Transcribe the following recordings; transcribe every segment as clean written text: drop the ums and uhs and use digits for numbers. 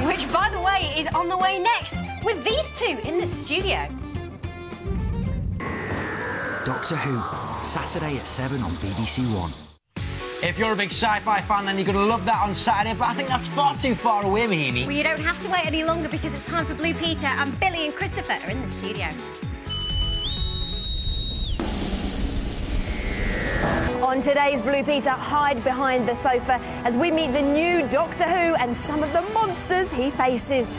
which, by the way, is on the way next with these two in the studio. Doctor Who, Saturday at 7 on BBC One. If you're a big sci-fi fan, then you're going to love that on Saturday, but I think that's far too far away, Mahini. Well, you don't have to wait any longer because it's time for Blue Peter, and Billy and Christopher are in the studio. On today's Blue Peter, hide behind the sofa as we meet the new Doctor Who and some of the monsters he faces.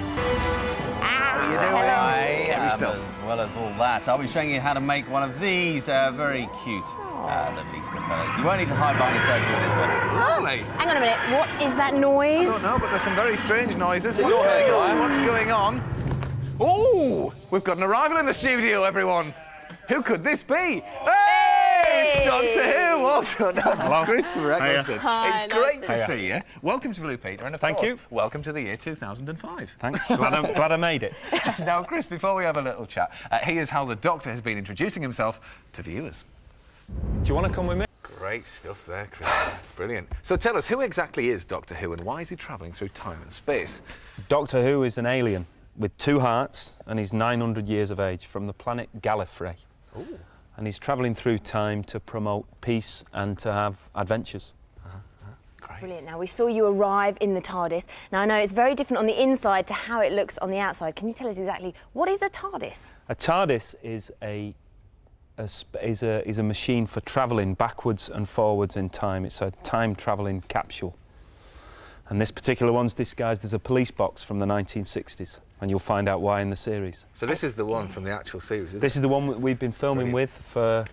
How are you doing? Hi, Scary stuff. as well as all that, I'll be showing you how to make one of these very cute little Easter fellows. You won't need to hide behind your sofa with this one. Really? Hang on a minute, what is that noise? I don't know, but there's some very strange noises. What's going on? What's going on? Oh, we've got an arrival in the studio, everyone. Who could this be? Hey! It's Doctor Who, also known as Christopher Eccleston. Hi, It's great nice to see you. Welcome to Blue Peter, and of Thank course, you. welcome to the year 2005. Thanks. Glad I made it. Now, Chris, before we have a little chat, here's how the Doctor has been introducing himself to viewers. Do you want to come with me? Great stuff there, Chris. Brilliant. So tell us, who exactly is Doctor Who, and why is he travelling through time and space? Doctor Who is an alien with 2 hearts, and he's 900 years of age from the planet Gallifrey. Ooh. And he's travelling through time to promote peace and to have adventures. Great. Brilliant. Now, we saw you arrive in the TARDIS. Now, I know it's very different on the inside to how it looks on the outside. Can you tell us exactly what is a TARDIS? A TARDIS is a machine for travelling backwards and forwards in time. It's a time-travelling capsule. And this particular one's disguised as a police box from the 1960s. And you'll find out why in the series. So this is the one from the actual series, isn't This is the one that we've been filming Brilliant. with for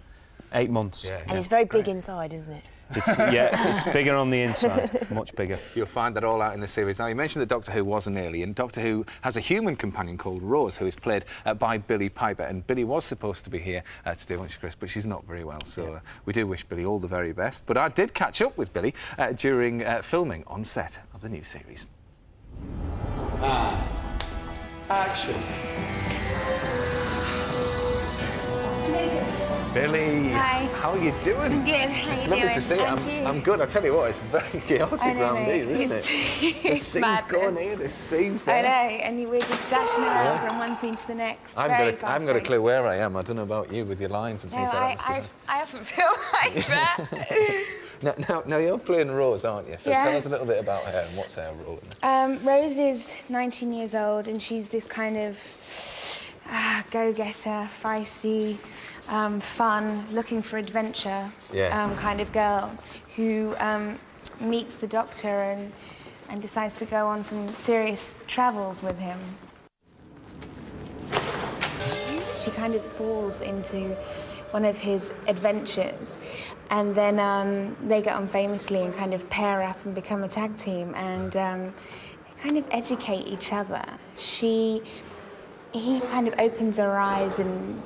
8 months. Yeah, And it's very big inside, isn't it? It's bigger on the inside, much bigger. You'll find that all out in the series. Now, you mentioned that Doctor Who was an alien. Doctor Who has a human companion called Rose, who is played by Billie Piper. And Billie was supposed to be here today, wasn't she, Chris? But she's not very well, so we do wish Billie all the very best. But I did catch up with Billie during filming on set of the new series. Action. Billie, Hi. how are you doing? I'm good. How It's you lovely doing? to see you. And you? I'm good. I tell you what, it's very chaotic I know, around mate. here, isn't It's- it? There's it's scenes madness. going here, there's scenes there. I know, and we're just dashing around Yeah. from one scene to the next. I very haven't got a fast-paced. clue where I am. I don't know about you with your lines and No, things like that. I often feel like that. Now you're playing Rose, aren't you? So Yeah. tell us a little bit about her and what's her role in it. Rose is 19 years old, and she's this kind of go-getter, feisty, fun, looking for adventure kind of girl who meets the Doctor and decides to go on some serious travels with him. She kind of falls into one of his adventures, and then they get on famously and kind of pair up and become a tag team, and they kind of educate each other. He kind of opens her eyes and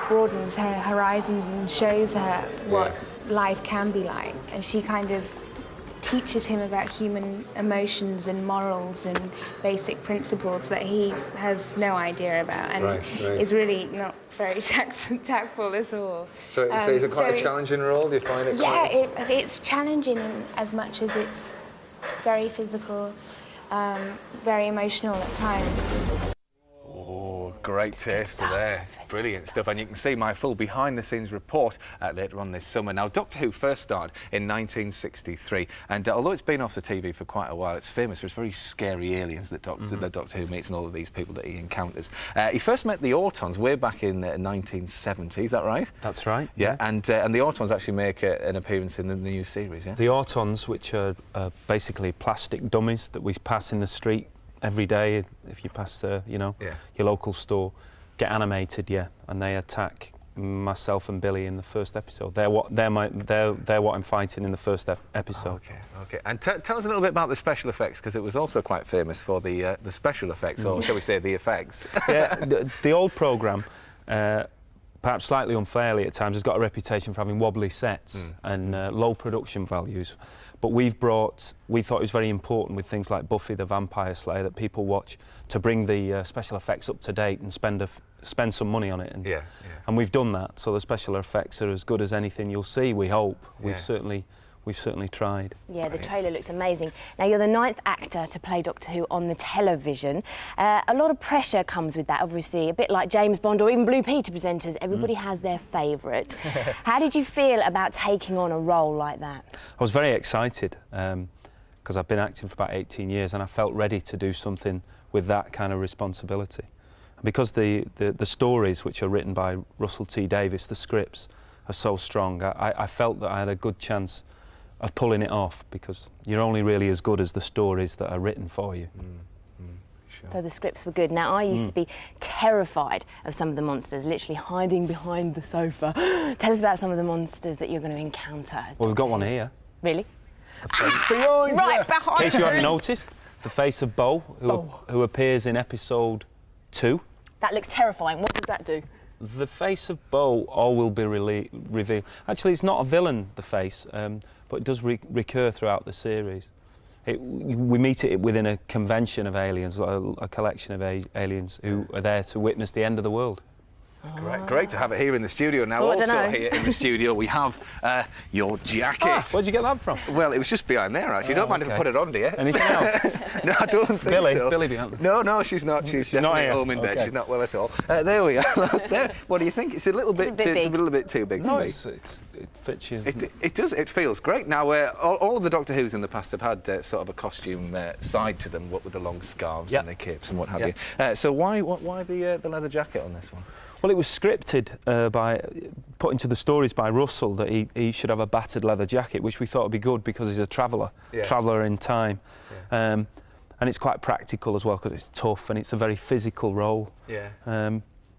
broadens her horizons and shows her what life can be like, and she kind of teaches him about human emotions and morals and basic principles that he has no idea about, and is really not very tactful at all. So is it quite a challenging role? Do you find it quite... It's challenging in as much as it's very physical, very emotional at times. Oh, great taster there. Brilliant stuff. And you can see my full behind-the-scenes report later on this summer. Now, Doctor Who first started in 1963, and although it's been off the TV for quite a while, it's famous for its very scary aliens that Doctor Who meets and all of these people that he encounters. He first met the Autons way back in the 1970s, is that right? That's right. Yeah, and the Autons actually make an appearance in the new series, yeah? The Autons, which are basically plastic dummies that we pass in the street every day if you pass, your local store, get animated, and they attack myself and Billy in the first episode. They're what I'm fighting in the first episode. Okay. And tell us a little bit about the special effects, because it was also quite famous for the special effects, or shall we say the effects? Yeah, the old programme, perhaps slightly unfairly at times, has got a reputation for having wobbly sets and low production values. But we thought it was very important with things like Buffy the Vampire Slayer that people watch to bring the special effects up to date and spend some money on it. And we've done that, so the special effects are as good as anything you'll see, we hope. We've certainly we've certainly tried. Yeah, the trailer looks amazing. Now, you're the 9th actor to play Doctor Who on the television. A lot of pressure comes with that, obviously. A bit like James Bond or even Blue Peter presenters, everybody has their favourite. How did you feel about taking on a role like that? I was very excited because I've been acting for about 18 years and I felt ready to do something with that kind of responsibility. And because the stories, which are written by Russell T Davies, the scripts, are so strong, I felt that I had a good chance of pulling it off, because you're only really as good as the stories that are written for you. Sure. So the scripts were good. Now, I used to be terrified of some of the monsters, literally hiding behind the sofa. Tell us about some of the monsters that you're going to encounter. Well, we've got one here. Really? Right behind In case you hadn't noticed, the face of Bo, who appears in episode 2. That looks terrifying. What does that do? The face of Bo all will be revealed. Actually, it's not a villain, the face, but it does recur throughout the series. We meet it within a convention of aliens, a collection of aliens who are there to witness the end of the world. Great to have it here in the studio. Now, also here in the studio, we have your jacket. Where'd you get that from? Well, it was just behind there, actually. You don't mind if I put it on, do you? Anything else? No, I don't think so. Billy behind. No, she's not. She's definitely not home in bed. Okay. She's not well at all. There we are. There. What do you think? It's a little bit. It's a little bit too big for me. It fits you. It does. It feels great. Now, all of the Doctor Who's in the past have had sort of a costume side to them, what with the long scarves and the capes and what have you. So why the leather jacket on this one? Well, it was scripted put into the stories by Russell that he should have a battered leather jacket, which we thought would be good because he's a traveller in time. And it's quite practical as well because it's tough and it's a very physical role.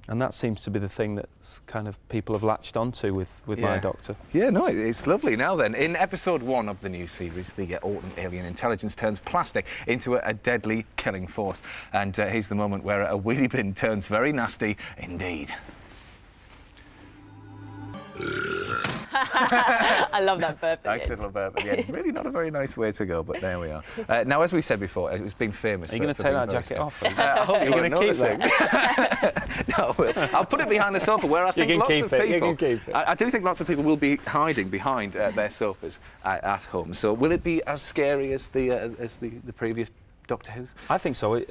And that seems to be the thing that kind of people have latched onto with my Doctor. Yeah, no, it's lovely. Now then, in episode 1 of the new series, the Autumn alien intelligence turns plastic into a deadly killing force. And here's the moment where a wheelie bin turns very nasty indeed. I love that burp. Nice little burp at the end. Really not a very nice way to go, but there we are. Now, as we said before, it's been famous. Are you going to take that jacket off? I hope you're going to keep it. No, I'll put it behind the sofa where I think lots of people. You can keep it. I do think lots of people will be hiding behind their sofas at home. So, will it be as scary as the previous Doctor Who's? I think so.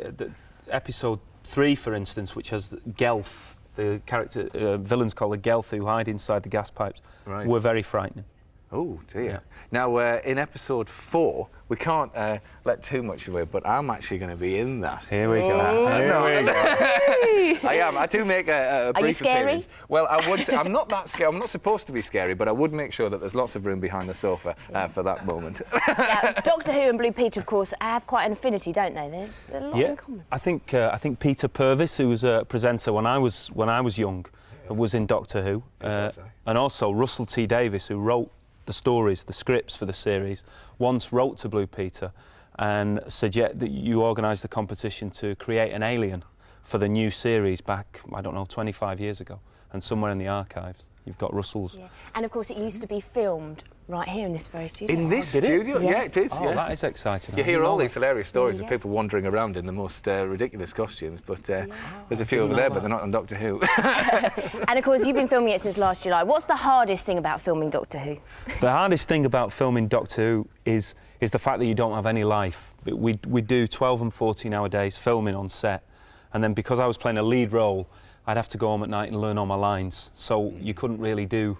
Episode 3, for instance, which has Gelth. The character, villains called the Gelth, who hide inside the gas pipes, were very frightening. Oh, dear. Now, in episode 4, we can't let too much away, but I'm actually going to be in that. Here we go. I am. I do make a brief Are you scary? appearance. Well, I would say, I'm not that scary. I'm not supposed to be scary, but I would make sure that there's lots of room behind the sofa for that moment. Now, Doctor Who and Blue Peter, of course, have quite an affinity, don't they? There's a lot in common. I think Peter Purvis, who was a presenter when I was young, was in Doctor Who, and also Russell T Davies, who wrote the stories, the scripts for the series, once wrote to Blue Peter and suggest that you organised a competition to create an alien for the new series back, I don't know, 25 years ago. And somewhere in the archives, you've got Russell's. Yeah. And of course, it used to be filmed right here in this very studio. In this studio? Yes. Yeah, it did. Oh, that is exciting. You hear all these hilarious stories of people wandering around in the most ridiculous costumes, but there's a few over there, but they're not on Doctor Who. And of course, you've been filming it since last July. What's the hardest thing about filming Doctor Who? The hardest thing about filming Doctor Who is the fact that you don't have any life. We do 12 and 14-hour days filming on set, and then because I was playing a lead role, I'd have to go home at night and learn all my lines, so you couldn't really do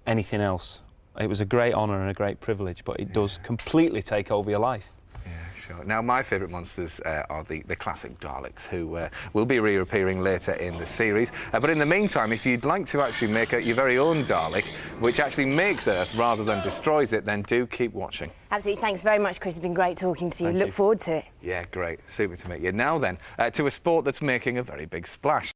anything else. It was a great honour and a great privilege, but it does completely take over your life. Yeah, sure. Now, my favourite monsters are the classic Daleks, who will be reappearing later in the series. But in the meantime, if you'd like to actually make your very own Dalek, which actually makes Earth rather than destroys it, then do keep watching. Absolutely. Thanks very much, Chris. It's been great talking to you. Look forward to it. Yeah, great. Super to meet you. Now then, to a sport that's making a very big splash.